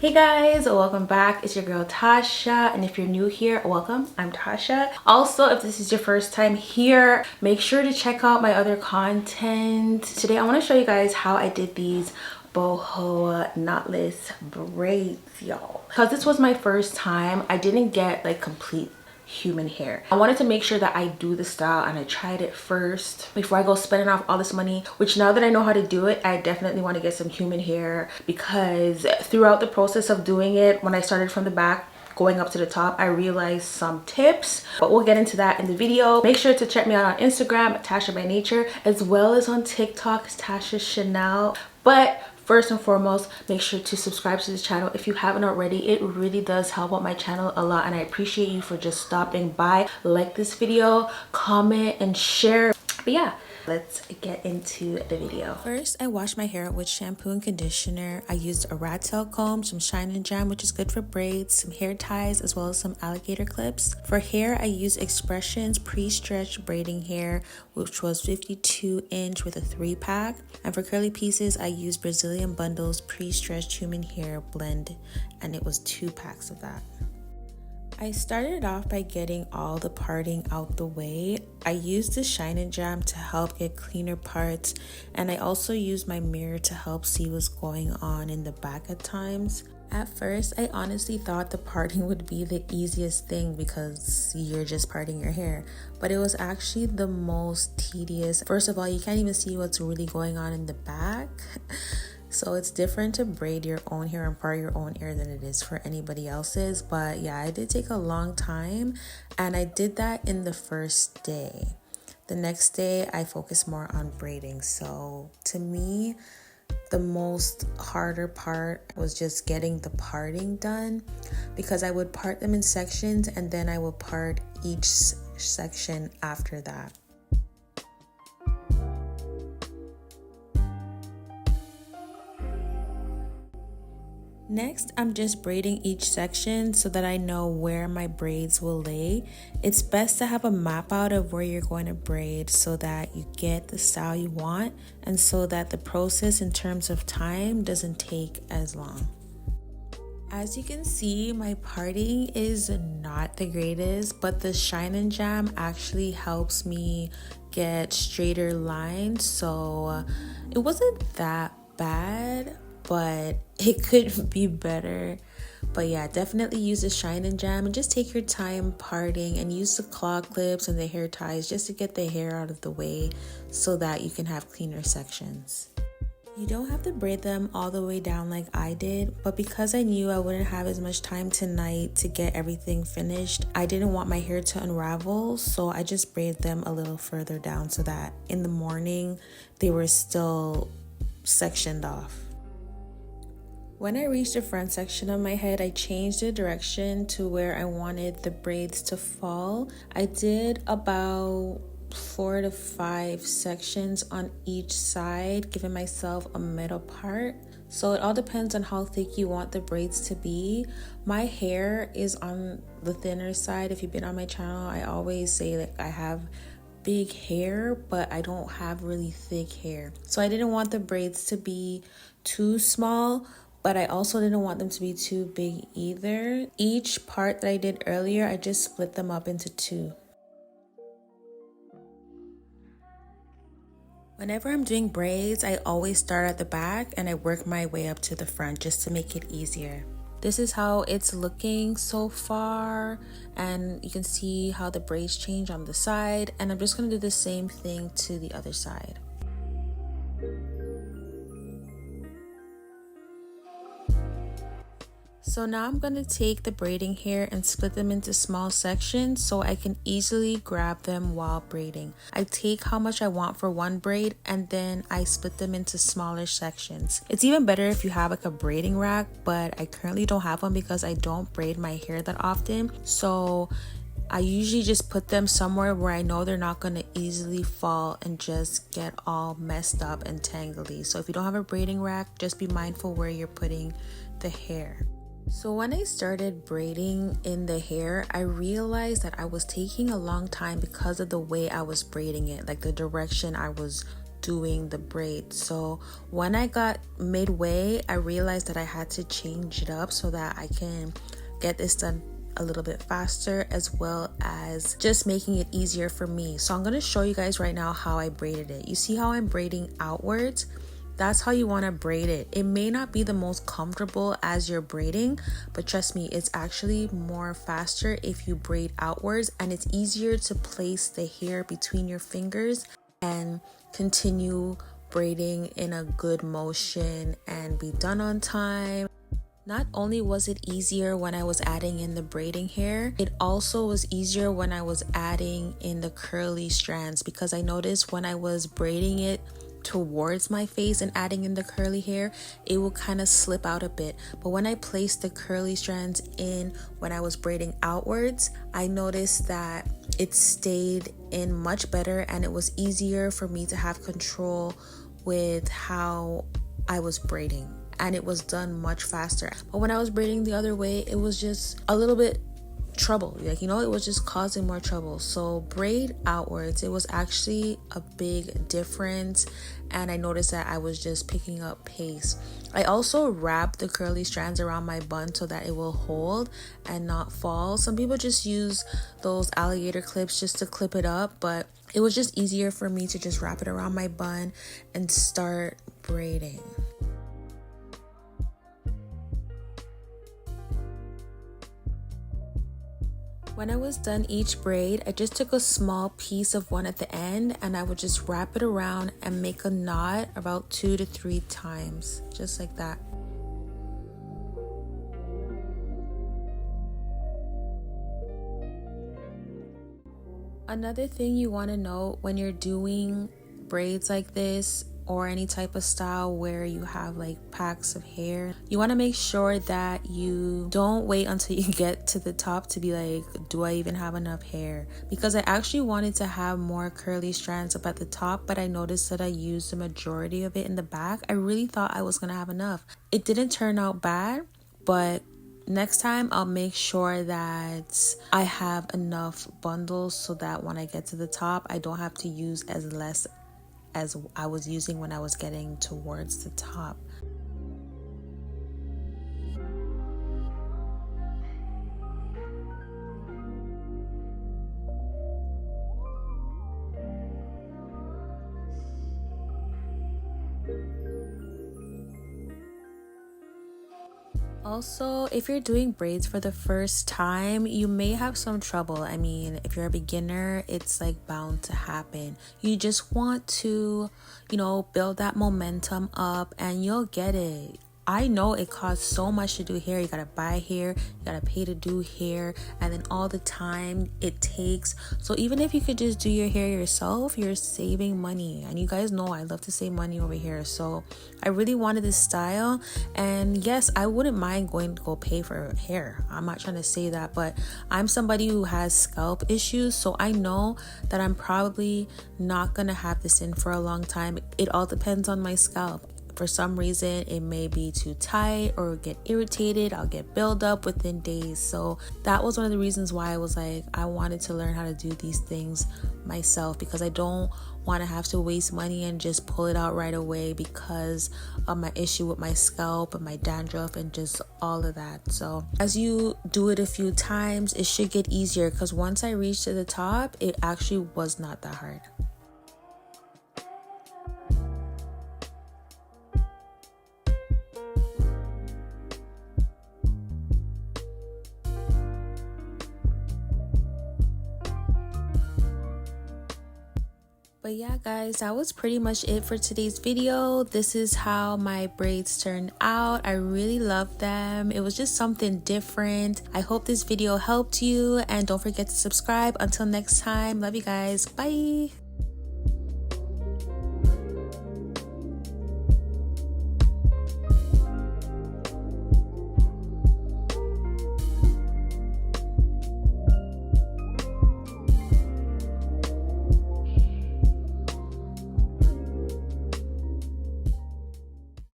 Hey guys, welcome back. It's your girl Tasha, and if you're new here, welcome. I'm Tasha. Also, if this is your first time here, make sure to check out my other content. Today I want to show you guys how I did these boho knotless braids, y'all. Because this was my first time, I didn't get like complete human hair. I wanted to make sure that I do the style, and I tried it first before I go spending off all this money, which now that I know how to do it, I definitely want to get some human hair, because throughout the process of doing it, when I started from the back going up to the top, I realized some tips, but we'll get into that in the video. Make sure to check me out on Instagram, Tasha by Nature, as well as on TikTok, Tasha Chanel. But first and foremost, make sure to subscribe to this channel if you haven't already. It really does help out my channel a lot, and I appreciate you for just stopping by. Like this video, comment, and share. But yeah, let's get into the video. First, I washed my hair with shampoo and conditioner. I used a rat tail comb, some shine and jam, which is good for braids, some hair ties, as well as some alligator clips. For hair, I used Expressions pre-stretched braiding hair, which was 52-inch with a 3-pack. And for curly pieces, I used Brazilian Bundles pre-stretched human hair blend, and it was 2 packs of that. I started off by getting all the parting out the way. I used the shine and jam to help get cleaner parts, and I also used my mirror to help see what's going on in the back at times. At first, I honestly thought the parting would be the easiest thing because you're just parting your hair, but it was actually the most tedious. First of all, you can't even see what's really going on in the back. So it's different to braid your own hair and part your own hair than it is for anybody else's. But yeah, it did take a long time, and I did that in the first day. The next day, I focused more on braiding. So to me, the most harder part was just getting the parting done, because I would part them in sections and then I would part each section after that. Next, I'm just braiding each section so that I know where my braids will lay. It's best to have a map out of where you're going to braid so that you get the style you want, and so that the process in terms of time doesn't take as long. As you can see, my parting is not the greatest, but the shine and jam actually helps me get straighter lines, so it wasn't that bad, but it could be better. But yeah, definitely use the shine and jam, and just take your time parting, and use the claw clips and the hair ties just to get the hair out of the way so that you can have cleaner sections. You don't have to braid them all the way down like I did, but because I knew I wouldn't have as much time tonight to get everything finished, I didn't want my hair to unravel, so I just braided them a little further down so that in the morning they were still sectioned off. When I reached the front section of my head, I changed the direction to where I wanted the braids to fall. I did about 4 to 5 sections on each side, giving myself a middle part. So it all depends on how thick you want the braids to be. My hair is on the thinner side. If you've been on my channel, I always say that I have big hair, but I don't have really thick hair. So I didn't want the braids to be too small, but I also didn't want them to be too big either. Each part that I did earlier, I just split them up into 2. Whenever I'm doing braids, I always start at the back and I work my way up to the front just to make it easier. This is how it's looking so far, and you can see how the braids change on the side, and I'm just going to do the same thing to the other side. So now I'm going to take the braiding hair and split them into small sections so I can easily grab them while braiding. I take how much I want for one braid, and then I split them into smaller sections. It's even better if you have like a braiding rack, but I currently don't have one because I don't braid my hair that often. So I usually just put them somewhere where I know they're not going to easily fall and just get all messed up and tangly. So if you don't have a braiding rack, just be mindful where you're putting the hair. So when I started braiding in the hair, I realized that I was taking a long time because of the way I was braiding it, like the direction I was doing the braid. So when I got midway, I realized that I had to change it up so that I can get this done a little bit faster, as well as just making it easier for me. So I'm going to show you guys right now how I braided it. You see how I'm braiding outwards? That's how you want to braid it. It may not be the most comfortable as you're braiding, but trust me, it's actually more faster if you braid outwards, and it's easier to place the hair between your fingers and continue braiding in a good motion and be done on time. Not only was it easier when I was adding in the braiding hair, it also was easier when I was adding in the curly strands, because I noticed when I was braiding it towards my face and adding in the curly hair, it will kind of slip out a bit. But when I placed the curly strands in when I was braiding outwards, I noticed that it stayed in much better, and it was easier for me to have control with how I was braiding, and it was done much faster. But when I was braiding the other way, it was just a little bit trouble, like, you know, it was just causing more trouble. So braid outwards, it was actually a big difference, and I noticed that I was just picking up pace. I also wrapped the curly strands around my bun so that it will hold and not fall. Some people just use those alligator clips just to clip it up, but it was just easier for me to just wrap it around my bun and start braiding. When I was done each braid, I just took a small piece of one at the end, and I would just wrap it around and make a knot about 2 to 3 times, just like that. Another thing you want to know when you're doing braids like this, or any type of style where you have like packs of hair, you want to make sure that you don't wait until you get to the top to be like, do I even have enough hair? Because I actually wanted to have more curly strands up at the top, but I noticed that I used the majority of it in the back. I really thought I was gonna have enough. It didn't turn out bad, but next time I'll make sure that I have enough bundles so that when I get to the top, I don't have to use as less as I was using when I was getting towards the top. Also, if you're doing braids for the first time, you may have some trouble. I mean, if you're a beginner, it's like bound to happen. You just want to, you know, build that momentum up and you'll get it. I know it costs so much to do hair. You gotta buy hair, you gotta pay to do hair, and then all the time it takes. So even if you could just do your hair yourself, you're saving money. And you guys know I love to save money over here. So I really wanted this style, and yes, I wouldn't mind going to go pay for hair. I'm not trying to say that, but I'm somebody who has scalp issues, so I know that I'm probably not gonna have this in for a long time. It all depends on my scalp. For some reason, it may be too tight or get irritated. I'll get buildup within days. So that was one of the reasons why I was like, I wanted to learn how to do these things myself, because I don't want to have to waste money and just pull it out right away because of my issue with my scalp and my dandruff and just all of that. So as you do it a few times, it should get easier, because once I reached to the top, it actually was not that hard. But yeah guys, that was pretty much it for today's video. This is how my braids turned out. I really love them. It was just something different. I hope this video helped you, and don't forget to subscribe. Until next time, love you guys. Bye.